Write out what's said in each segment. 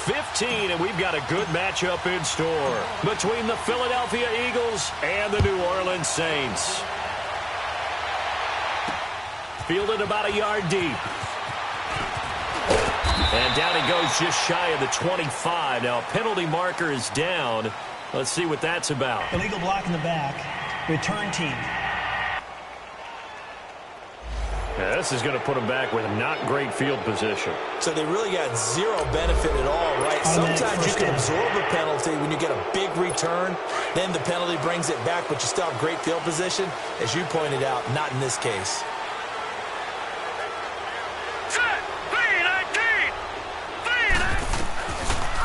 15, and we've got a good matchup in store between the Philadelphia Eagles and the New Orleans Saints. Fielded about a yard deep. And down he goes just shy of the 25. Now a penalty marker is down. Let's see what that's about. Illegal block in the back. Return team. Yeah, this is going to put them back with not great field position. So they really got zero benefit at all, right? Sometimes you can absorb a penalty when you get a big return. Then the penalty brings it back, but you still have great field position. As you pointed out, not in this case.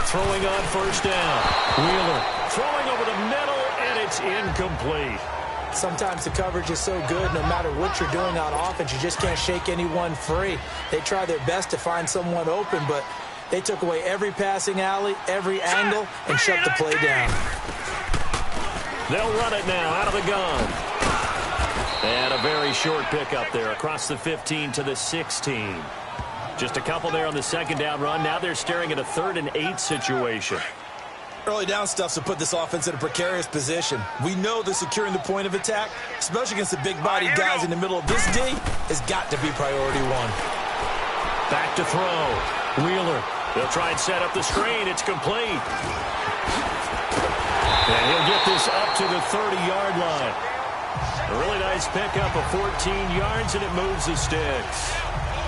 Throwing on first down. Wheeler throwing over the middle, and it's incomplete. Sometimes the coverage is so good, no matter what you're doing on offense, you just can't shake anyone free. They try their best to find someone open, but they took away every passing alley, every angle, and shut the play down. They'll run it now out of the gun. And a very short pickup there across the 15 to the 16. Just a couple there on the second down run. Now they're staring at a 3rd and 8 situation. Early down stuff to put this offense in a precarious position. We know that securing the point of attack, especially against the big-bodied guys in the middle of this D, has got to be priority one. Back to throw. Wheeler. They'll try and set up the screen. It's complete. And he'll get this up to the 30-yard line. A really nice pickup of 14 yards, and it moves the sticks.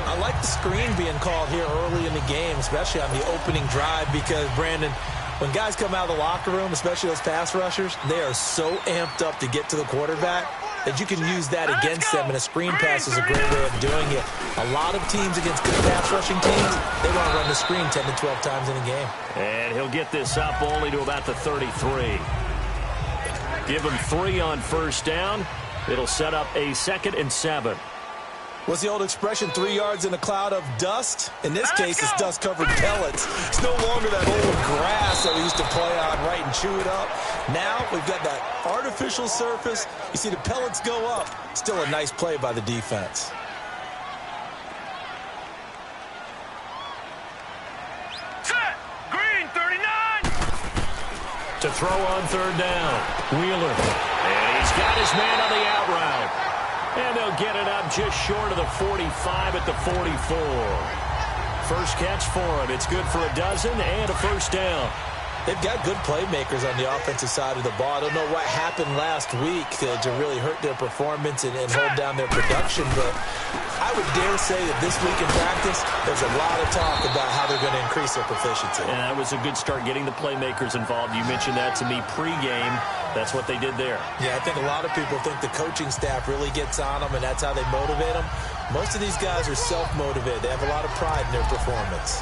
I like the screen being called here early in the game, especially on the opening drive, because, Brandon, when guys come out of the locker room, especially those pass rushers, they are so amped up to get to the quarterback that you can use that against them, and a screen pass is a great way of doing it. A lot of teams against good pass rushing teams, they want to run the screen 10 to 12 times in a game. And he'll get this up only to about the 33. Give him 3 on first down. It'll set up a 2nd and 7. What's the old expression, 3 yards in a cloud of dust? In this case, it's dust-covered pellets. It's no longer that old grass that we used to play on, right, and chew it up. Now we've got that artificial surface. You see the pellets go up. Still a nice play by the defense. Set! Green, 39! To throw on 3rd down. Wheeler. And he's got his man on the out route. And they'll get it up just short of the 45 at the 44. First catch for him. It's good for a dozen and a first down. They've got good playmakers on the offensive side of the ball. I don't know what happened last week to really hurt their performance and hold down their production, but I would dare say that this week in practice, there's a lot of talk about how they're going to increase their proficiency. And that was a good start getting the playmakers involved. You mentioned that to me pregame. That's what they did there. Yeah, I think a lot of people think the coaching staff really gets on them, and that's how they motivate them. Most of these guys are self-motivated. They have a lot of pride in their performance.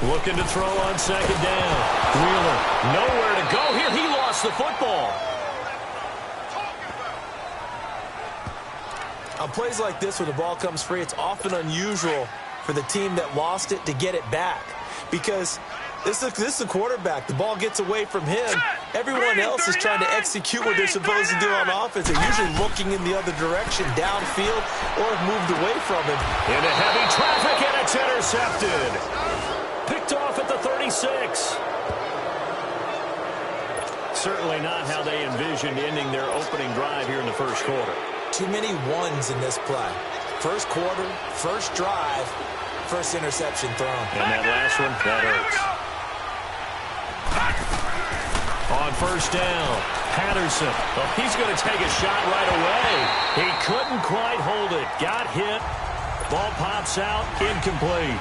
Looking to throw on 2nd down. Wheeler, nowhere to go here. He lost the football. On plays like this, when the ball comes free, it's often unusual for the team that lost it to get it back. Because this is a quarterback. The ball gets away from him. Everyone else is trying to execute what they're supposed to do on offense. They're usually looking in the other direction, downfield, or have moved away from him. Into heavy traffic, and it's intercepted. Picked off at the 36. Certainly not how they envisioned ending their opening drive here in the first quarter. Too many ones in this play. First quarter, first drive, first interception thrown. And that last one, that hurts. On first down, Patterson. Well, he's going to take a shot right away. He couldn't quite hold it. Got hit. Ball pops out, incomplete.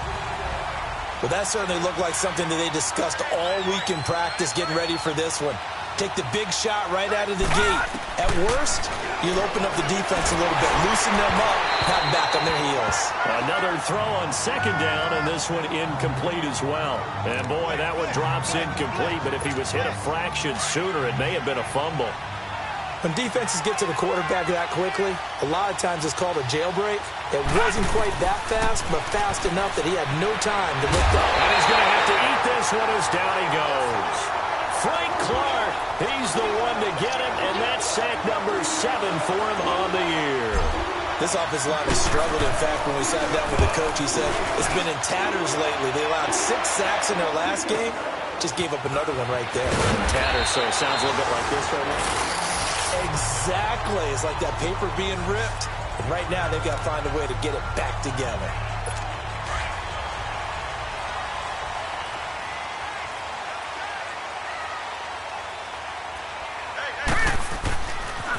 Well, that certainly looked like something that they discussed all week in practice, getting ready for this one. Take the big shot right out of the gate. At worst, you'll open up the defense a little bit, loosen them up, have them back on their heels. Another throw on 2nd down, and this one incomplete as well. And, boy, that one drops incomplete, but if he was hit a fraction sooner, it may have been a fumble. When defenses get to the quarterback that quickly, a lot of times it's called a jailbreak. It wasn't quite that fast, but fast enough that he had no time to lift up. And he's going to have to eat this one as down he goes. Frank He's the one to get it, and that's sack number 7 for him on the year. This offensive line has struggled. In fact, when we sat down with the coach, he said it's been in tatters lately. They allowed 6 sacks in their last game. Just gave up another one right there. Tatters, so it sounds a little bit like this right now. Exactly. It's like that paper being ripped. And right now, they've got to find a way to get it back together.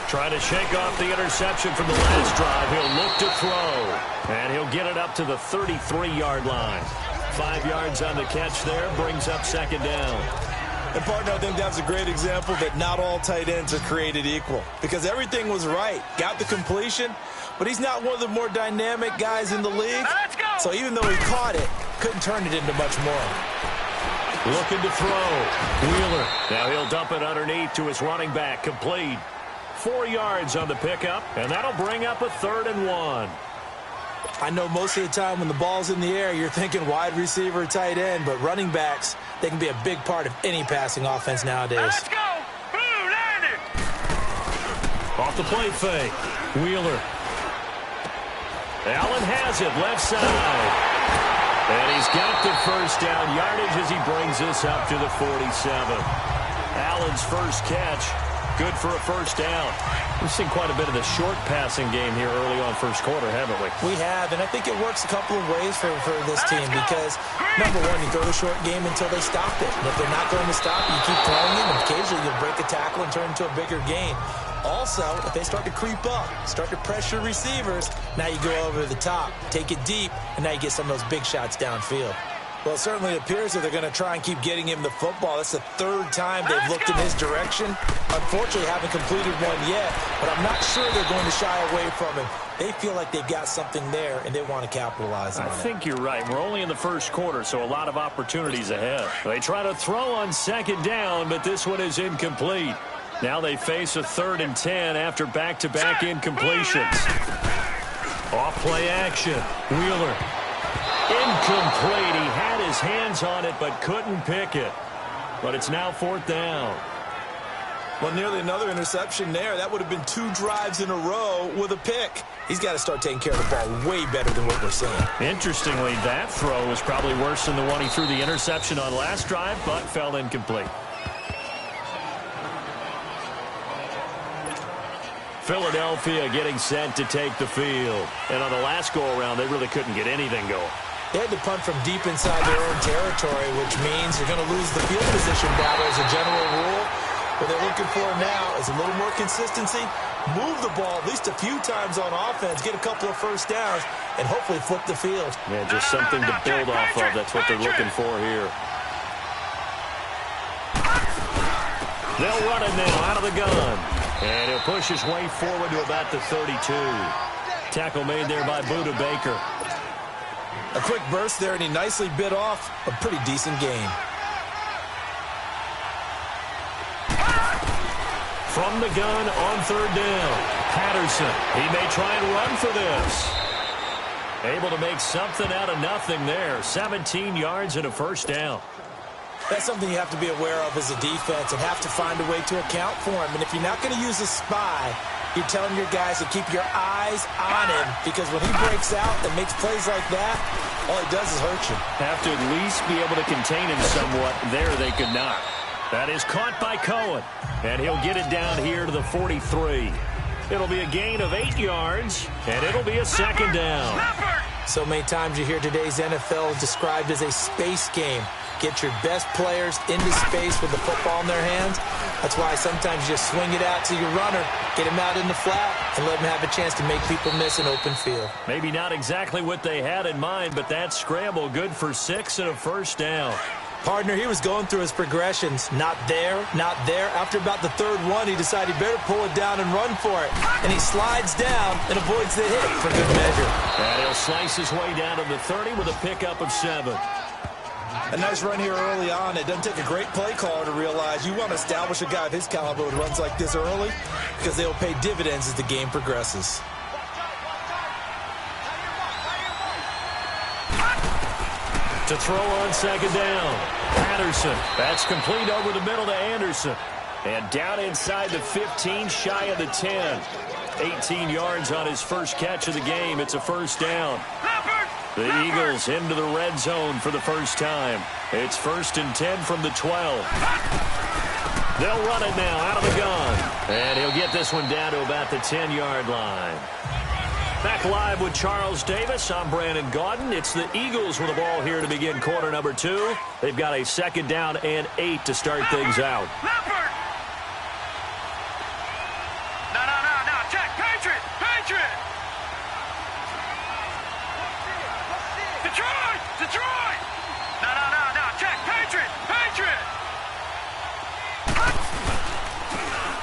Trying to shake off the interception from the last drive. He'll look to throw. And he'll get it up to the 33-yard line. 5 yards on the catch there. Brings up second down. And, partner, I think that's a great example that not all tight ends are created equal. Because everything was right. Got the completion. But he's not one of the more dynamic guys in the league. Let's go. So even though he caught it, couldn't turn it into much more. Looking to throw. Wheeler. Now he'll dump it underneath to his running back. Complete. 4 yards on the pickup, and that'll bring up a 3rd and 1. I know most of the time when the ball's in the air, you're thinking wide receiver, tight end, but running backs, they can be a big part of any passing offense nowadays. Let's go. Blue landed. Off the play fake. Wheeler. Allen has it, left side. And he's got the first down yardage as he brings this up to the 47. Allen's first catch. Good for a first down. We've seen quite a bit of the short passing game here early on first quarter, haven't we? We have, and I think it works a couple of ways for this team because, number one, you throw the short game until they stop it. And if they're not going to stop it, you keep throwing it, and occasionally you'll break a tackle and turn into a bigger gain. Also, if they start to creep up, start to pressure receivers, now you go over the top, take it deep, and now you get some of those big shots downfield. Well, it certainly appears that they're going to try and keep getting him the football. That's the 3rd time they've looked in his direction. Unfortunately, haven't completed one yet, but I'm not sure they're going to shy away from him. They feel like they've got something there, and they want to capitalize on it. I think you're right. We're only in the first quarter, so a lot of opportunities ahead. They try to throw on second down, but this one is incomplete. Now they face a 3rd and 10 after back-to-back incompletions. Off-play action. Wheeler. Incomplete. He had his hands on it but couldn't pick it. But it's now 4th down. Well, nearly another interception there. That would have been 2 drives in a row with a pick. He's got to start taking care of the ball way better than what we're seeing. Interestingly, that throw was probably worse than the one he threw the interception on last drive, but fell incomplete. Philadelphia getting set to take the field. And on the last go-around, they really couldn't get anything going. They had to punt from deep inside their own territory, which means you're going to lose the field position battle as a general rule. What they're looking for now is a little more consistency, move the ball at least a few times on offense, get a couple of first downs, and hopefully flip the field. Yeah, just something to build off of. That's what they're looking for here. They'll run it now out of the gun. And he'll push his way forward to about the 32. Tackle made there by Buda Baker. A quick burst there, and he nicely bit off a pretty decent gain. From the gun on 3rd down. Patterson. He may try and run for this. Able to make something out of nothing there. 17 yards and a first down. That's something you have to be aware of as a defense and have to find a way to account for him. And if you're not going to use a spy, you're telling your guys to keep your eyes on him, because when he breaks out and makes plays like that, all he does is hurt you. Have to at least be able to contain him somewhat. There they could not. That is caught by Cohen, and he'll get it down here to the 43. It'll be a gain of 8 yards, and it'll be a 2nd down. So many times you hear today's NFL described as a space game. Get your best players into space with the football in their hands. That's why sometimes you just swing it out to your runner, get him out in the flat, and let him have a chance to make people miss an open field. Maybe not exactly what they had in mind, but that scramble good for 6 and a first down. Partner, he was going through his progressions. Not there, not there. After about the 3rd one, he decided he better pull it down and run for it. And he slides down and avoids the hit for good measure. And he'll slice his way down to the 30 with a pickup of 7. A nice run here early on. It doesn't take a great play caller to realize you want to establish a guy of his caliber who runs like this early, because they will pay dividends as the game progresses. To throw on 2nd down. Patterson. That's complete over the middle to Anderson. And down inside the 15, shy of the 10. 18 yards on his first catch of the game. It's a first down. The Eagles into the red zone for the first time. It's 1st and 10 from the 12. They'll run it now out of the gun. And he'll get this one down to about the 10-yard line. Back live with Charles Davis. I'm Brandon Gaudin. It's the Eagles with the ball here to begin quarter number 2. They've got a 2nd down and 8 to start things out. Detroit! No, check, Patriot!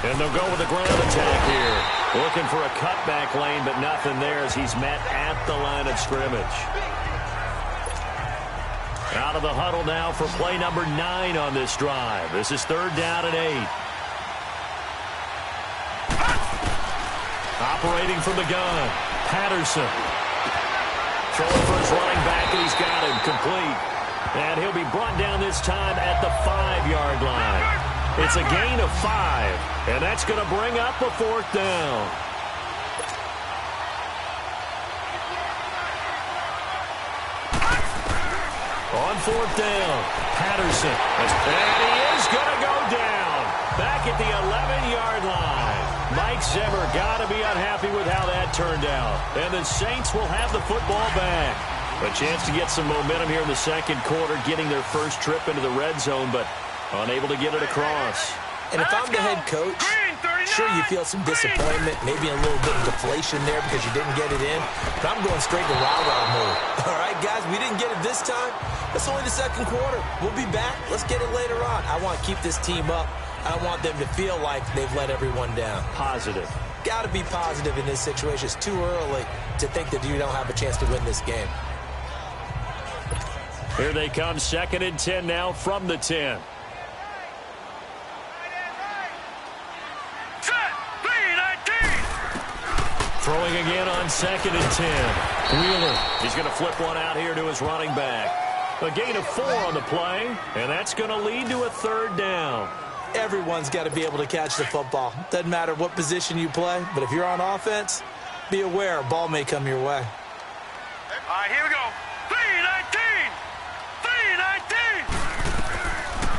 And they'll go with a ground attack here. Looking for a cutback lane, but nothing there as he's met at the line of scrimmage. Out of the huddle now for play number 9 on this drive. This is 3rd down and 8. Operating from the gun, Patterson. Throwing for his running back, and he's got him complete. And he'll be brought down this time at the 5-yard line. It's a gain of 5, and that's going to bring up a 4th down. On 4th down, Patterson. And he is going to go down. Back at the 11-yard line. Mike Zimmer got to be unhappy with how that turned out. And the Saints will have the football back. A chance to get some momentum here in the 2nd quarter, getting their first trip into the red zone, but unable to get it across. And if I'm the head coach, sure you feel some disappointment, maybe a little bit of deflation there because you didn't get it in. But I'm going straight to rah-rah mode. All right, guys, we didn't get it this time. It's only the 2nd quarter. We'll be back. Let's get it later on. I want to keep this team up. I don't want them to feel like they've let everyone down. Positive. Got to be positive in this situation. It's too early to think that you don't have a chance to win this game. Here they come, 2nd and 10 now from the 10. Throwing again on 2nd and 10. Wheeler, he's going to flip one out here to his running back. A gain of 4 on the play, and that's going to lead to a 3rd down. Everyone's got to be able to catch the football. Doesn't matter what position you play, but if you're on offense, be aware a ball may come your way. All right, here we go. 3-19!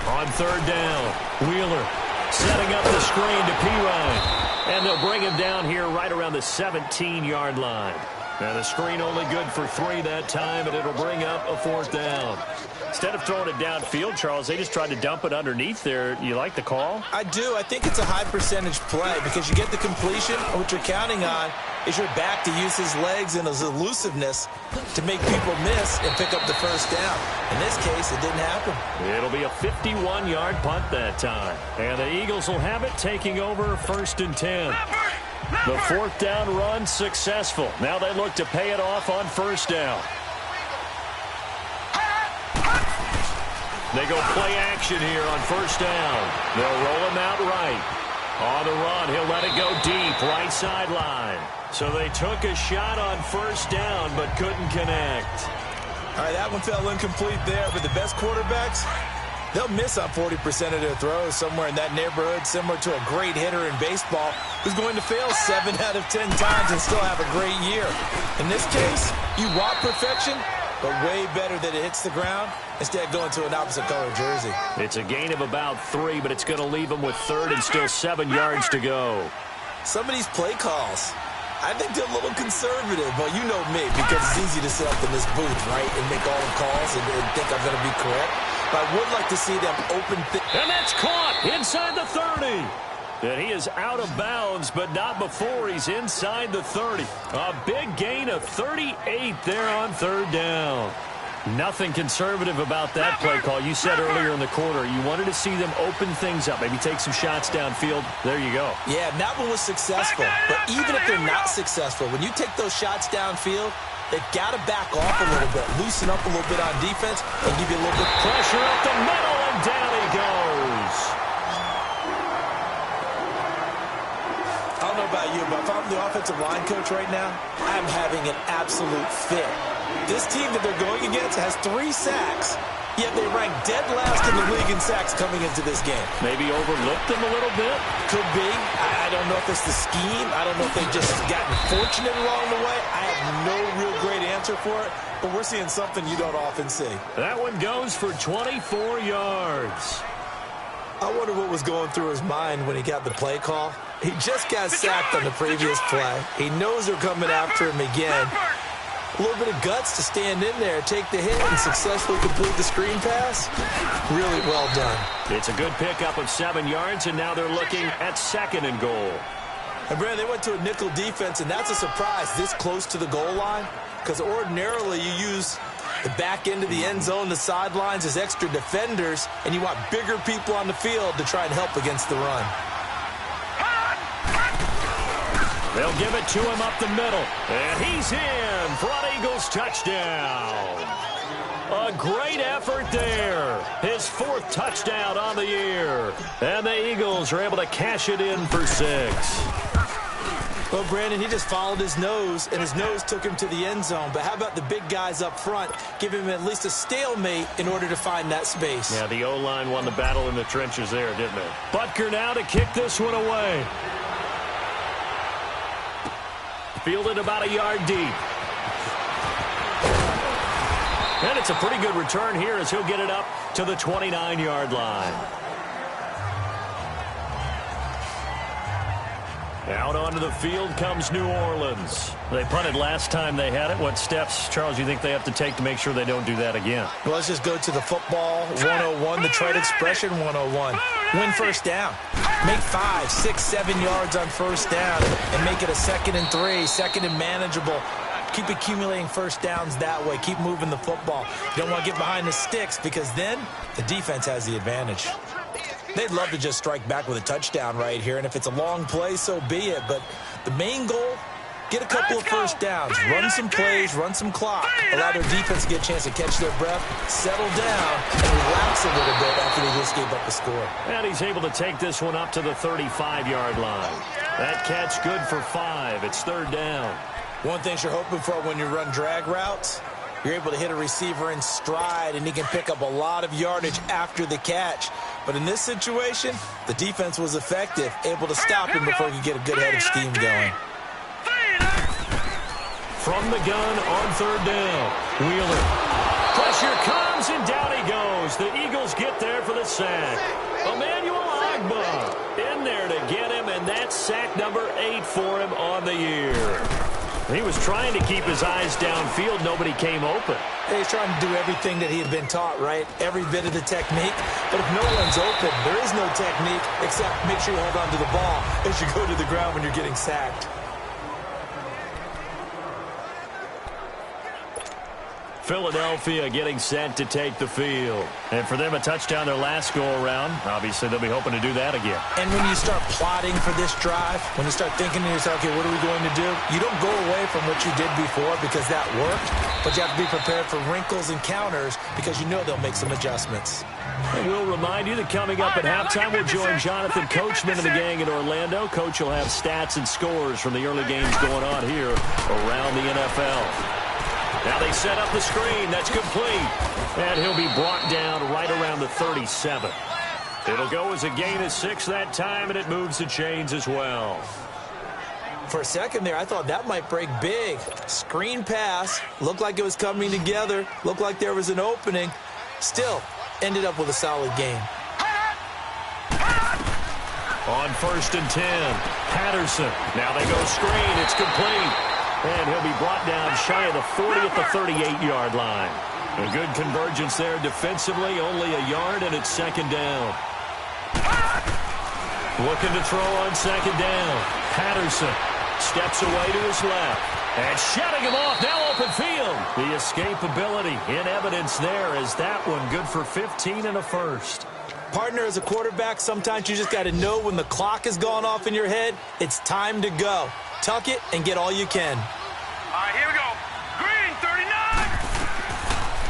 On 3rd down, Wheeler setting up the screen to Pirine. And they'll bring him down here right around the 17-yard line. Now the screen only good for 3 that time, and it'll bring up a 4th down. Instead of throwing it downfield, Charles, they just tried to dump it underneath there. You like the call? I do. I think it's a high percentage play because you get the completion. What you're counting on is your back to use his legs and his elusiveness to make people miss and pick up the 1st down. In this case, it didn't happen. It'll be a 51-yard punt that time. And the Eagles will have it, taking over 1st and 10. The 4th down run successful. Now they look to pay it off on 1st down. They go play action here on 1st down. They'll roll him out right. On the run, he'll let it go deep, right sideline. So they took a shot on 1st down, but couldn't connect. All right, that one fell incomplete there, but the best quarterbacks, they'll miss on 40% of their throws, somewhere in that neighborhood, similar to a great hitter in baseball who's going to fail 7 out of 10 times and still have a great year. In this case, you want perfection, but way better that it hits the ground instead of going to an opposite color jersey. It's a gain of about 3, but it's going to leave them with 3rd and still 7 yards to go. Some of these play calls, I think they're a little conservative, but you know me, because it's easy to sit up in this booth, right, and make all the calls and think I'm going to be correct. But I would like to see them open things. And that's caught inside the 30. And he is out of bounds, but not before he's inside the 30. A big gain of 38 there on 3rd down. Nothing conservative about that play call. You said earlier in the quarter you wanted to see them open things up, maybe take some shots downfield. There you go. Yeah, that one was successful. But even if they're not successful, when you take those shots downfield, they've got to back off a little bit, loosen up a little bit on defense, and give you a little bit of pressure up the middle, and down he goes. I don't know about you, but if I'm the offensive line coach right now, I'm having an absolute fit. This team that they're going against has 3 sacks, Yet they rank dead last in the league in sacks coming into this game. Maybe overlooked them a little bit? Could be. I don't know if it's the scheme. I don't know if they've just gotten fortunate along the way. I have no real great answer for it, but we're seeing something you don't often see. That one goes for 24 yards. I wonder what was going through his mind when he got the play call. He just got sacked on the previous play. He knows they're coming after him again. A little bit of guts to stand in there, take the hit, and successfully complete the screen pass. Really well done. It's a good pickup of 7 yards, and now they're looking at 2nd and goal. And, Brad, they went to a nickel defense, and that's a surprise this close to the goal line, because ordinarily you use the back end of the end zone, the sidelines as extra defenders, and you want bigger people on the field to try and help against the run. They'll give it to him up the middle. And he's in. Front Eagles touchdown. A great effort there. His 4th touchdown on the year. And the Eagles are able to cash it in for 6. Well, Brandon, he just followed his nose, and his nose took him to the end zone. But how about the big guys up front? Give him at least a stalemate in order to find that space. Yeah, the O-line won the battle in the trenches there, didn't it? Butker now to kick this one away. Fielded about a yard deep. And it's a pretty good return here as he'll get it up to the 29-yard line. Out onto the field comes New Orleans. They punted last time they had it. What steps, Charles, you think they have to take to make sure they don't do that again? Well, let's just go to the football 101, the trade expression 101. Win first down. Make 5, 6, 7 yards on first down and make it a 2nd and 3, 2nd and manageable. Keep accumulating first downs that way. Keep moving the football. You don't want to get behind the sticks because then the defense has the advantage. They'd love to just strike back with a touchdown right here, and if it's a long play, so be it. But the main goal, get a couple of first downs, run some plays, run some clock, allow their defense to get a chance to catch their breath, settle down, and relax a little bit after they just gave up the score. And he's able to take this one up to the 35-yard line. That catch good for 5. It's 3rd down. One thing you're hoping for when you run drag routes, you're able to hit a receiver in stride, and he can pick up a lot of yardage after the catch. But in this situation, the defense was effective, able to stop him before he could get a good head of steam going. From the gun on 3rd down, Wheeler. Pressure comes, and down he goes. The Eagles get there for the sack. Emmanuel Agba in there to get him, and that's sack number 8 for him on the year. He was trying to keep his eyes downfield. Nobody came open. He's trying to do everything that he had been taught, right? Every bit of the technique. But if no one's open, there is no technique except make sure you hold on to the ball as you go to the ground when you're getting sacked. Philadelphia getting set to take the field. And for them, a touchdown their last go-around. Obviously, they'll be hoping to do that again. And when you start plotting for this drive, when you start thinking to yourself, okay, what are we going to do? You don't go away from what you did before because that worked, but you have to be prepared for wrinkles and counters because you know they'll make some adjustments. And we'll remind you that coming up at halftime, we'll join Jonathan Coachman and the gang in Orlando. Coach will have stats and scores from the early games going on here around the NFL. Now they set up the screen. That's complete. And he'll be brought down right around the 37. It'll go as a gain of 6 that time, and it moves the chains as well. For a second there, I thought that might break big. Screen pass. Looked like it was coming together. Looked like there was an opening. Still, ended up with a solid game. On 1st and 10, Patterson. Now they go screen. It's complete. And he'll be brought down shy of the 40 at the 38-yard line. A good convergence there defensively, only a yard, and it's 2nd down. Looking to throw on 2nd down. Patterson steps away to his left. And shutting him off, now open field. The escapability in evidence there as that one good for 15 and a first. Partner, as a quarterback, sometimes you just got to know when the clock has gone off in your head, it's time to go. Tuck it and get all you can. All right, here we go. Green, 39.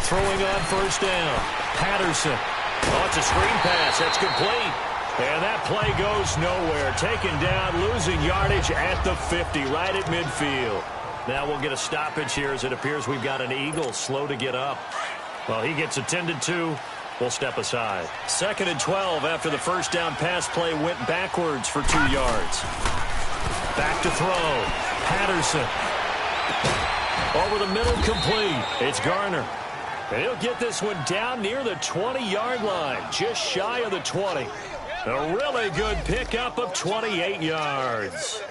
Throwing on 1st down. Patterson. Oh, it's a screen pass. That's complete. And that play goes nowhere. Taken down, losing yardage at the 50, right at midfield. Now we'll get a stoppage here as it appears we've got an Eagle slow to get up. Well, he gets attended to. We'll step aside. 2nd and 12 after the first down pass play went backwards for 2 yards. Back to throw. Patterson. Over the middle, complete. It's Garner. And he'll get this one down near the 20-yard line, just shy of the 20. A really good pickup of 28 yards.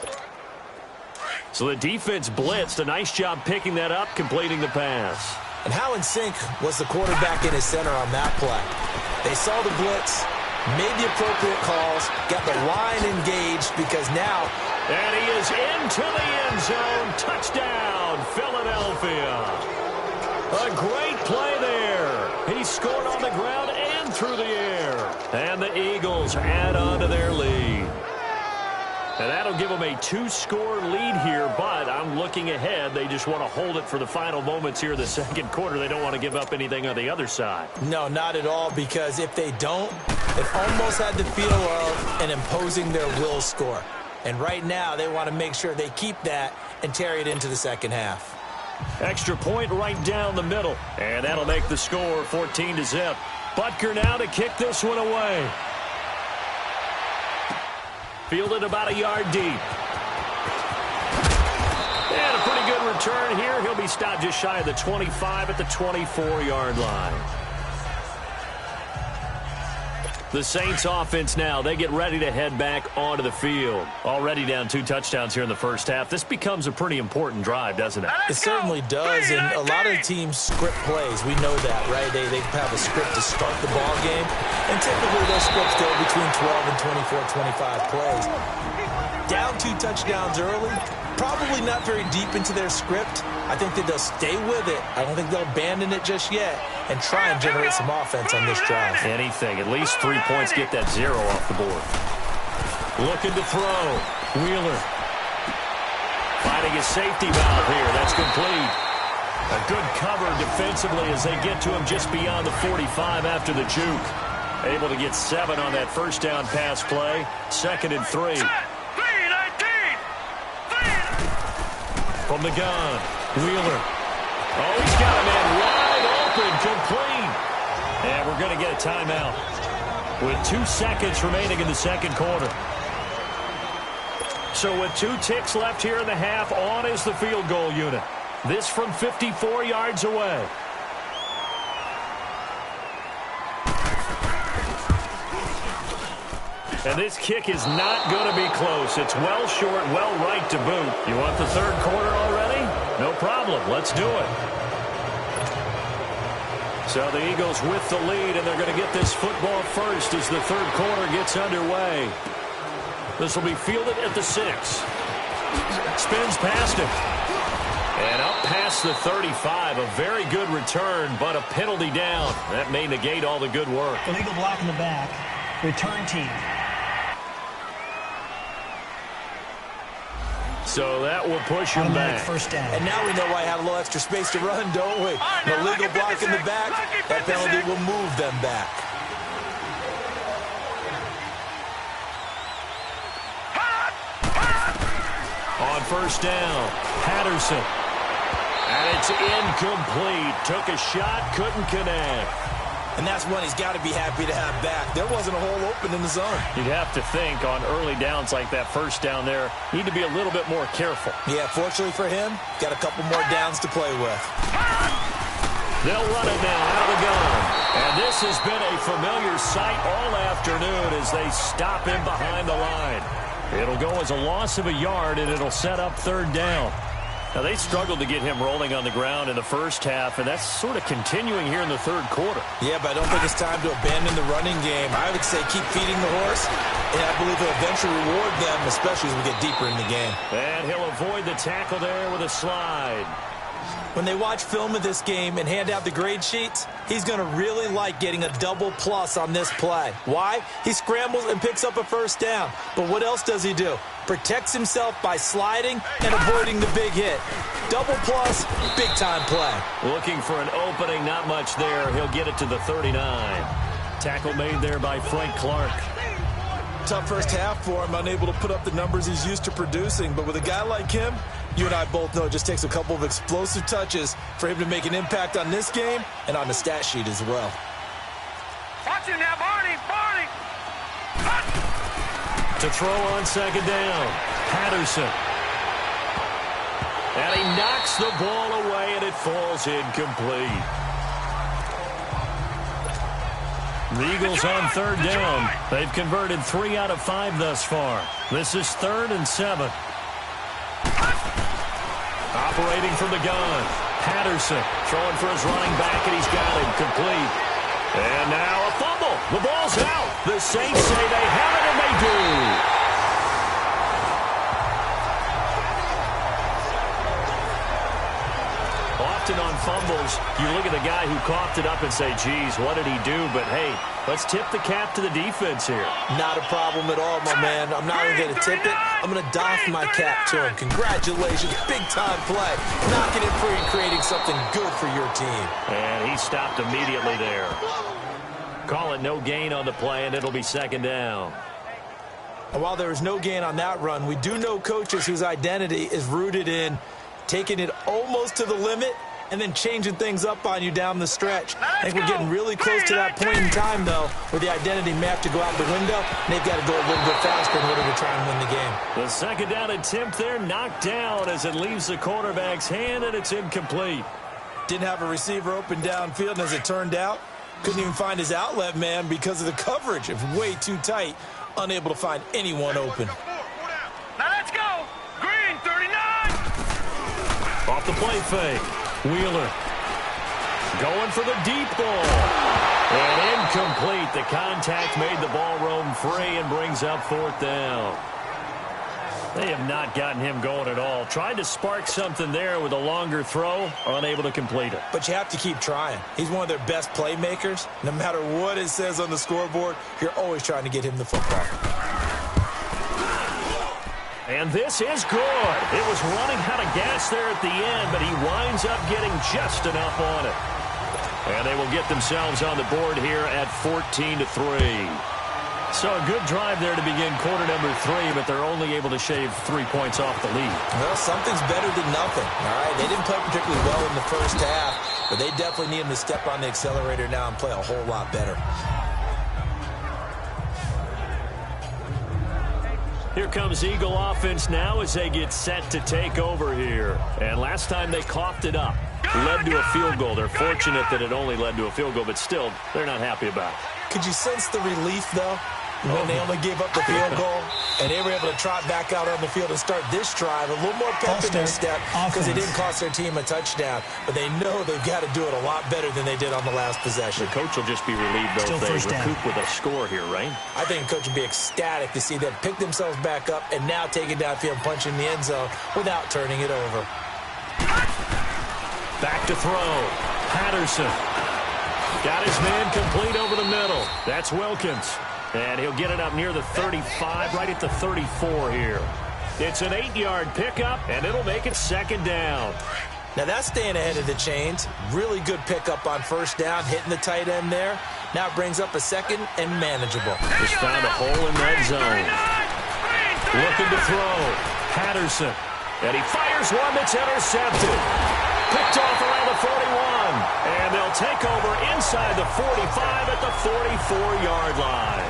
So the defense blitzed. A nice job picking that up, completing the pass. And how in sync was the quarterback in his center on that play? They saw the blitz, made the appropriate calls, got the line engaged because now... And he is into the end zone. Touchdown, Philadelphia. A great play there. He scored on the ground and through the air. And the Eagles add on to their lead. And that'll give them a 2-score lead here, but I'm looking ahead. They just want to hold it for the final moments here in the second quarter. They don't want to give up anything on the other side. No, not at all, because if they don't, it almost had the feel of an imposing their will score. And right now, they want to make sure they keep that and carry it into the second half. Extra point right down the middle. And that'll make the score 14-0. Butker now to kick this one away. Fielded about a yard deep. And a pretty good return here. He'll be stopped just shy of the 25 at the 24-yard line. The Saints offense now, they get ready to head back onto the field. Already down 2 touchdowns here in the first half. This becomes a pretty important drive, doesn't it? It certainly does, and a lot of the teams script plays. We know that, right? They have a script to start the ball game, and typically those scripts go between 12 and 24, 25 plays. Down 2 touchdowns early, probably not very deep into their script. I think that they'll stay with it. I don't think they'll abandon it just yet and try and generate some offense on this drive. Anything. At least 3 points, get that 0 off the board. Looking to throw. Wheeler. Finding a safety valve here. That's complete. A good cover defensively as they get to him just beyond the 45 after the juke. Able to get 7 on that first down pass play. 2nd and 3. From the gun. Wheeler. Oh, he's got a man wide open, complete. And we're going to get a timeout with 2 seconds remaining in the second quarter. So with 2 ticks left here in the half, on is the field goal unit. This from 54 yards away. And this kick is not going to be close. It's well short, well right to boot. You want the third quarter already? No problem. Let's do it. So the Eagles with the lead, and they're going to get this football first as the third quarter gets underway. This will be fielded at the 6. Spins past it. And up past the 35. A very good return, but a penalty down. That may negate all the good work. Illegal block in the back. Return team. So that will push him back. First down. And now we know why I had a little extra space to run, don't we? An illegal block in the back, that penalty will move them back. On first down, Patterson. And it's incomplete. Took a shot, couldn't connect. And that's one he's got to be happy to have back. There wasn't a hole open in the zone. You'd have to think on early downs like that first down there, need to be a little bit more careful. Yeah, fortunately for him, got a couple more downs to play with. They'll run it now out of the gun. And this has been a familiar sight all afternoon as they stop him behind the line. It'll go as a loss of a yard, and it'll set up third down. Now, they struggled to get him rolling on the ground in the first half, and that's sort of continuing here in the third quarter. Yeah, but I don't think it's time to abandon the running game. I would say keep feeding the horse, and I believe he'll eventually reward them, especially as we get deeper in the game. And he'll avoid the tackle there with a slide. When they watch film of this game and hand out the grade sheets, he's going to really like getting a double plus on this play. Why? He scrambles and picks up a first down. But what else does he do? Protects himself by sliding and avoiding the big hit. Double plus, big-time play. Looking for an opening, not much there. He'll get it to the 39. Tackle made there by Frank Clark. Tough first half for him, unable to put up the numbers he's used to producing. But with a guy like him, You and I both know it just takes a couple of explosive touches for him to make an impact on this game and on the stat sheet as well. Watch him now, Barney! Barney! To throw on second down, Patterson. And he knocks the ball away, and it falls incomplete. The Eagles on third down. They've converted 3 out of 5 thus far. This is 3rd and 7. Operating from the gun, Patterson throwing for his running back, and he's got him complete. And now a fumble. The ball's out. The Saints say they have it, and they do. Often on fumbles, you look at the guy who coughed it up and say, geez, what did he do? But, hey, let's tip the cap to the defense here. Not a problem at all, my man. I'm not even going to tip it. I'm going to doff my cap to him. Congratulations. Big-time play. Knocking it free and creating something good for your team. And he stopped immediately there. Call it no gain on the play, and it'll be second down. And while there is no gain on that run, we do know coaches whose identity is rooted in taking it almost to the limit and then changing things up on you down the stretch. I think we're getting really close to that point in time, though, where the identity may have to go out the window, and they've got to go a little bit faster in order to try and win the game. The second down attempt there knocked down as it leaves the quarterback's hand, and it's incomplete. Didn't have a receiver open downfield, and as it turned out, couldn't even find his outlet man because of the coverage. It was way too tight, unable to find anyone open. Now let's go! Green, 39! Off the play fake. Wheeler going for the deep ball. And incomplete. The contact made the ball roam free and brings up 4th down. They have not gotten him going at all. Tried to spark something there with a longer throw, unable to complete it. But you have to keep trying. He's one of their best playmakers. No matter what it says on the scoreboard, you're always trying to get him the football. And this is good. It was running out of gas there at the end, but he winds up getting just enough on it. And they will get themselves on the board here at 14-3. So a good drive there to begin quarter number 3, but they're only able to shave 3 points off the lead. Well, something's better than nothing. All right, they didn't play particularly well in the first half, but they definitely need him to step on the accelerator now and play a whole lot better. Here comes Eagle offense now as they get set to take over here. And last time they coughed it up. Led to a field goal. They're fortunate that it only led to a field goal, but still, they're not happy about it. Could you sense the relief, though, when they only gave up the field goal and they were able to trot back out on the field and start this drive a little more pep in their step because it didn't cost their team a touchdown, but they know they've got to do it a lot better than they did on the last possession. The coach will just be relieved, though, if they recoup with a score here, right? I think the coach would be ecstatic to see them pick themselves back up and now take it downfield and punch in the end zone without turning it over. Back to throw. Patterson. Got his man complete over the middle. That's Wilkins. And he'll get it up near the 35, right at the 34 here. It's an 8-yard pickup, and it'll make it second down. Now that's staying ahead of the chains. Really good pickup on first down, hitting the tight end there. Now it brings up a second and manageable. Just found a hole in that zone. Looking to throw. Patterson. And he fires one that's intercepted. Picked off around the 41. And they'll take over inside the 45 at the 44-yard line.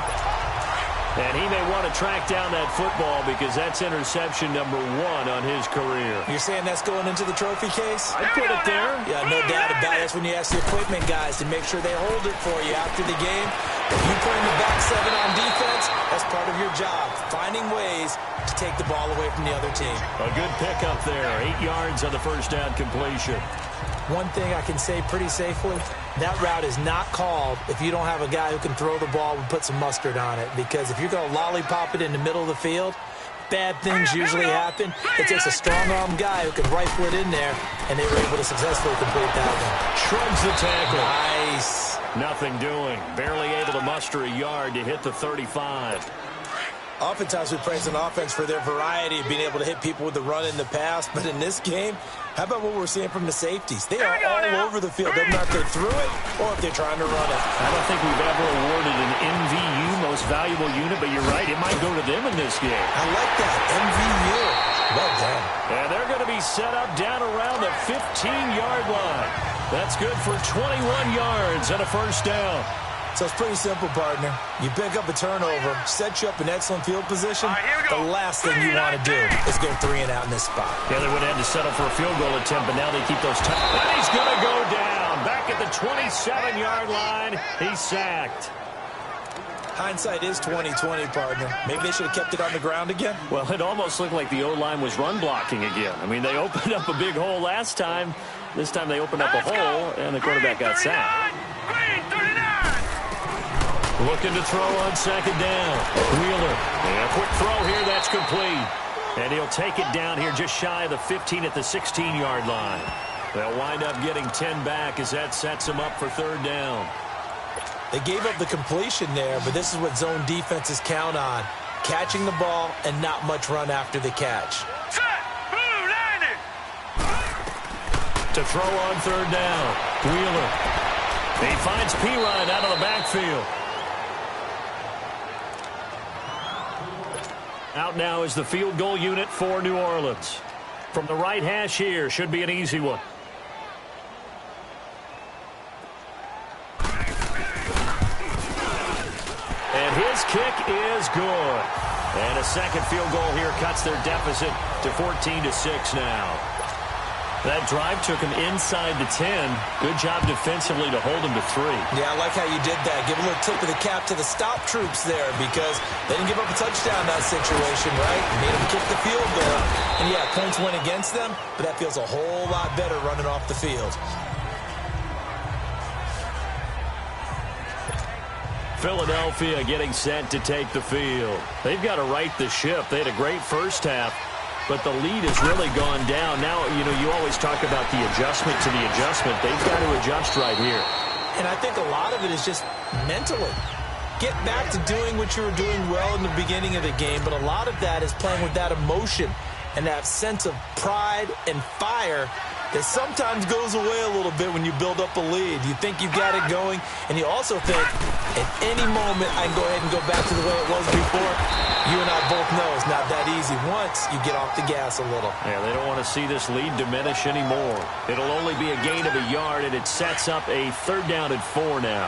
And he may want to track down that football because that's interception number 1 on his career. You're saying that's going into the trophy case? I'd put it there. Yeah, no doubt about it. That's when you ask the equipment guys to make sure they hold it for you after the game. If you put in the back 7 on defense, that's part of your job, finding ways to take the ball away from the other team. A good pickup there, 8 yards on the first down completion. One thing I can say pretty safely, that route is not called if you don't have a guy who can throw the ball and put some mustard on it. Because if you're going to lollipop it in the middle of the field, bad things usually happen. It takes a strong-arm guy who can rifle it in there, and they were able to successfully complete that one. Shrugs the tackle. Nice. Nothing doing. Barely able to muster a yard to hit the 35. Oftentimes we praise an offense for their variety of being able to hit people with the run in the pass, but in this game, how about what we're seeing from the safeties? They are all over the field. Doesn't matter if they threw it or if they're trying to run it. I don't think we've ever awarded an MVU, most valuable unit, but you're right, it might go to them in this game. I like that, MVU. Well done. And they're going to be he's set up down around the 15-yard line. That's good for 21 yards and a first down. So it's pretty simple, partner. You pick up a turnover, set you up in excellent field position. The last thing you want to do is go 3 and out in this spot. Yeah, they would have had to settle for a field goal attempt, but now they keep those touchdowns. And he's going to go down. Back at the 27-yard line, he's sacked. Hindsight is 20/20, partner. Maybe they should have kept it on the ground again. Well, it almost looked like the O-line was run blocking again. I mean, they opened up a big hole last time. This time they opened up a hole, and the quarterback got sacked. Looking to throw on second down. Wheeler. And a quick throw here. That's complete. And he'll take it down here just shy of the 15 at the 16-yard line. They'll wind up getting 10 back as that sets them up for third down. They gave up the completion there, but this is what zone defenses count on. Catching the ball and not much run after the catch. To throw on third down. Wheeler. He finds Pirine out of the backfield. Out now is the field goal unit for New Orleans. From the right hash here, should be an easy one. And his kick is good. And a second field goal here cuts their deficit to 14-6 now. That drive took him inside the 10. Good job defensively to hold him to 3. Yeah, I like how you did that. Give a little tip of the cap to the stop troops there because they didn't give up a touchdown in that situation, right? Made them kick the field goal. And, yeah, points went against them, but that feels a whole lot better running off the field. Philadelphia getting set to take the field. They've got to right the ship. They had a great first half, but the lead has really gone down. Now, you always talk about the adjustment to the adjustment. They've got to adjust right here. And I think a lot of it is just mentally. Get back to doing what you were doing well in the beginning of the game, but a lot of that is playing with that emotion and that sense of pride and fire that sometimes goes away a little bit when you build up a lead. You think you've got it going, and you also think, at any moment, I can go ahead and go back to the way it was before. You and I both know it's not that easy once you get off the gas a little. Yeah, they don't want to see this lead diminish anymore. It'll only be a gain of a yard, and it sets up a third down and 4 now.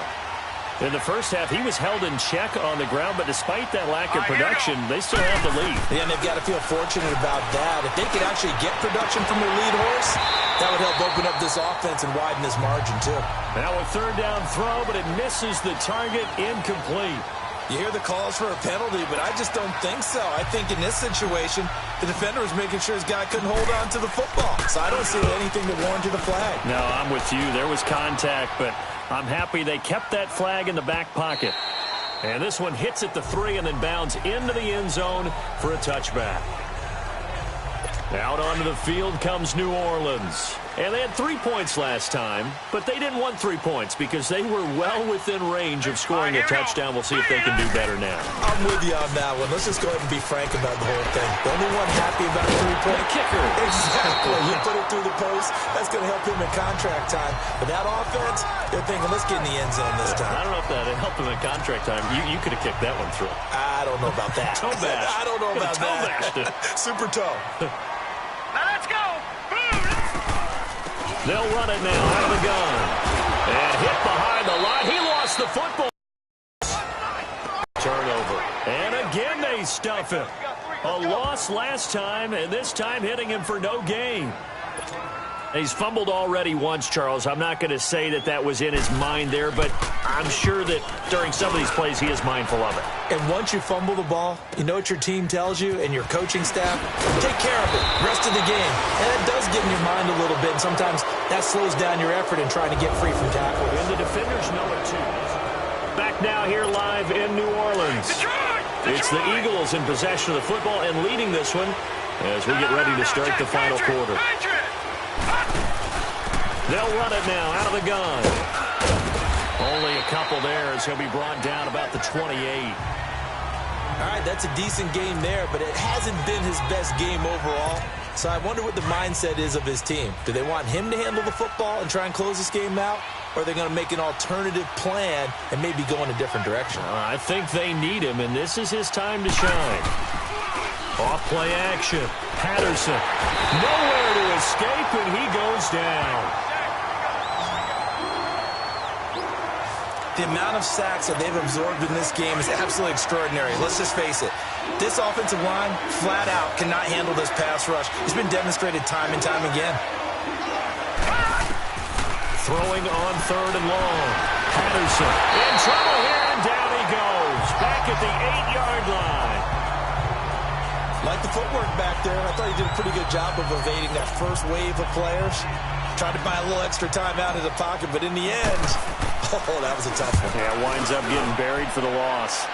In the first half, he was held in check on the ground, but despite that lack of production, they still have the lead. Yeah, and they've got to feel fortunate about that. If they could actually get production from their lead horse, that would help open up this offense and widen this margin, too. Now a third down throw, but it misses the target, incomplete. You hear the calls for a penalty, but I just don't think so. I think in this situation, the defender was making sure his guy couldn't hold on to the football. So I don't see anything that warranted a flag. No, I'm with you. There was contact, but I'm happy they kept that flag in the back pocket. And this one hits at the 3 and then bounds into the end zone for a touchback. Out onto the field comes New Orleans. And they had 3 points last time, but they didn't want 3 points because they were well within range of scoring a touchdown. We'll see if they can do better now. I'm with you on that one. Let's just go ahead and be frank about the whole thing. The only one happy about a 3-point kicker. Exactly. You put it through the post, that's going to help him in contract time. But that offense, they're thinking, let's get in the end zone this time. I don't know if that helped him in contract time. You could have kicked that one through. I don't know about that. Toe bash. I don't know about that. Super toe. Now let's go. They'll run it now out of the gun. And hit behind the line. He lost the football. Turnover. And again they stuff him. A loss last time, and this time hitting him for no gain. He's fumbled already once, Charles. I'm not going to say that that was in his mind there, but I'm sure that during some of these plays he is mindful of it. And once you fumble the ball, you know what your team tells you and your coaching staff? Take care of it. Rest of the game. And it does get in your mind a little bit, and sometimes that slows down your effort in trying to get free from tackles. And the defenders know it too. Back now here live in New Orleans. It's the Eagles in possession of the football and leading this one as we get ready to start the final quarter. They'll run it now out of the gun. Only a couple there as he'll be brought down about the 28. All right, that's a decent game there, but it hasn't been his best game overall. So I wonder what the mindset is of his team. Do they want him to handle the football and try and close this game out? Or are they going to make an alternative plan and maybe go in a different direction? I think they need him, and this is his time to shine. Off play action. Patterson. Nowhere to escape, and he goes down. The amount of sacks that they've absorbed in this game is absolutely extraordinary. Let's just face it. This offensive line, flat out, cannot handle this pass rush. It's been demonstrated time and time again. Throwing on 3rd and long. Patterson in trouble here, and down he goes. Back at the 8-yard line. Like the footwork back there, I thought he did a pretty good job of evading that first wave of players. Tried to buy a little extra time out of the pocket, but in the end, oh, that was a tough one. Yeah, winds up getting buried for the loss.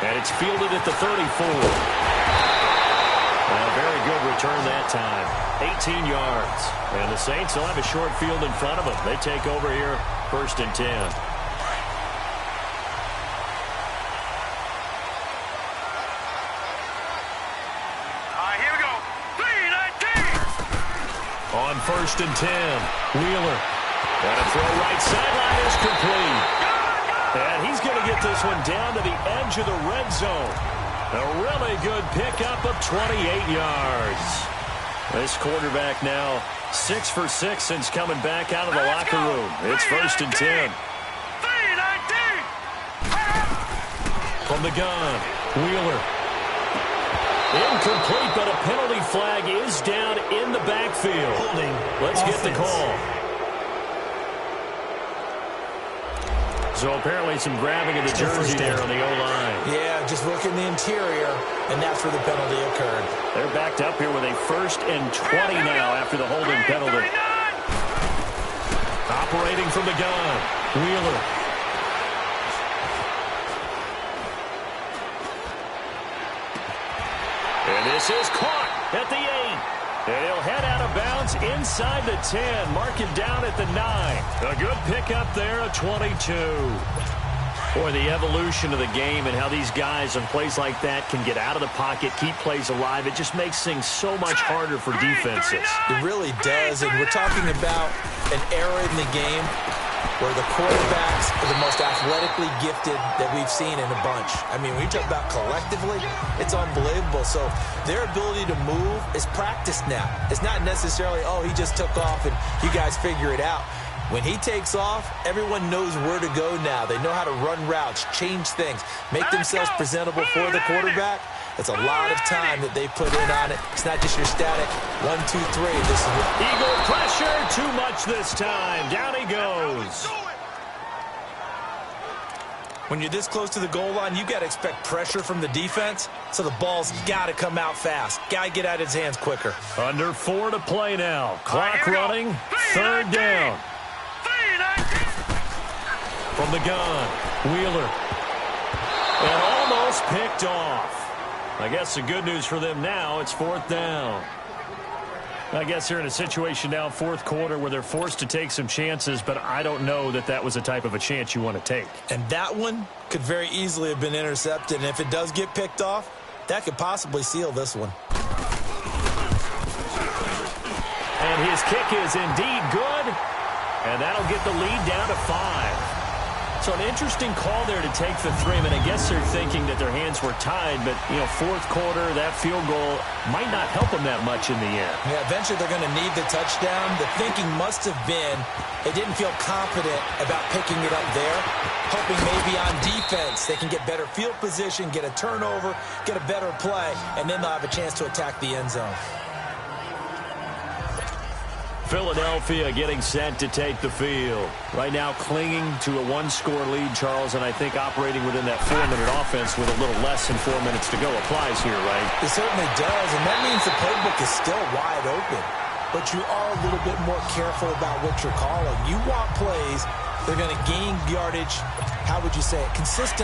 And it's fielded at the 34. Well, very good return that time. 18 yards. And the Saints will have a short field in front of them. They take over here, 1st and 10. Here we go. 3-19. On 1st and 10, Wheeler. And a throw right sideline is complete. And he's going to get this one down to the edge of the red zone. A really good pickup of 28 yards. This quarterback now 6 for 6 since coming back out of the locker room. It's 1st and 10. 3-19. From the gun, Wheeler. Incomplete, but a penalty flag is down in the backfield. Holding. Let's get the call. So apparently some grabbing of the jersey there on the O-line. Yeah, just look in the interior, and that's where the penalty occurred. They're backed up here with a 1st and 20 now after the holding penalty. Operating from the gun, Wheeler. And this is caught at the 8. And he'll head out of bounds inside the 10. Mark him down at the 9. A good pickup there, a 22. Boy, the evolution of the game and how these guys in plays like that can get out of the pocket, keep plays alive, it just makes things so much harder for defenses. It really does, and we're talking about an era in the game where the quarterbacks are the most athletically gifted that we've seen in a bunch. I mean, when you talk about collectively, it's unbelievable. So their ability to move is practiced now. It's not necessarily, oh, he just took off and you guys figure it out. When he takes off, everyone knows where to go now. They know how to run routes, change things, make themselves presentable for the quarterback. It's a lot of time that they put in on it. It's not just your static 1, 2, 3. This is what Eagle pressure, too much this time. Down he goes. when you're this close to the goal line, you got to expect pressure from the defense. So the ball's got to come out fast. Got to get out of his hands quicker. Under 4 to play now. Clock running. 3rd down. From the gun, Wheeler. And almost picked off. I guess the good news for them now, it's 4th down. I guess they're in a situation now, 4th quarter, where they're forced to take some chances, but I don't know that that was the type of a chance you want to take. And that one could very easily have been intercepted. And if it does get picked off, that could possibly seal this one. And his kick is indeed good. And that'll get the lead down to 5. So an interesting call there to take the 3. I mean, I guess they're thinking that their hands were tied, but, you know, 4th quarter, that field goal might not help them that much in the end. Yeah, eventually they're going to need the touchdown. The thinking must have been they didn't feel confident about picking it up there, hoping maybe on defense they can get better field position, get a turnover, get a better play, and then they'll have a chance to attack the end zone. Philadelphia getting set to take the field. Right now clinging to a 1-score lead, Charles, and I think operating within that 4-minute offense with a little less than 4 minutes to go applies here, right? It certainly does, and that means the playbook is still wide open. But you are a little bit more careful about what you're calling. You want plays that are going to gain yardage, how would you say it, consistently.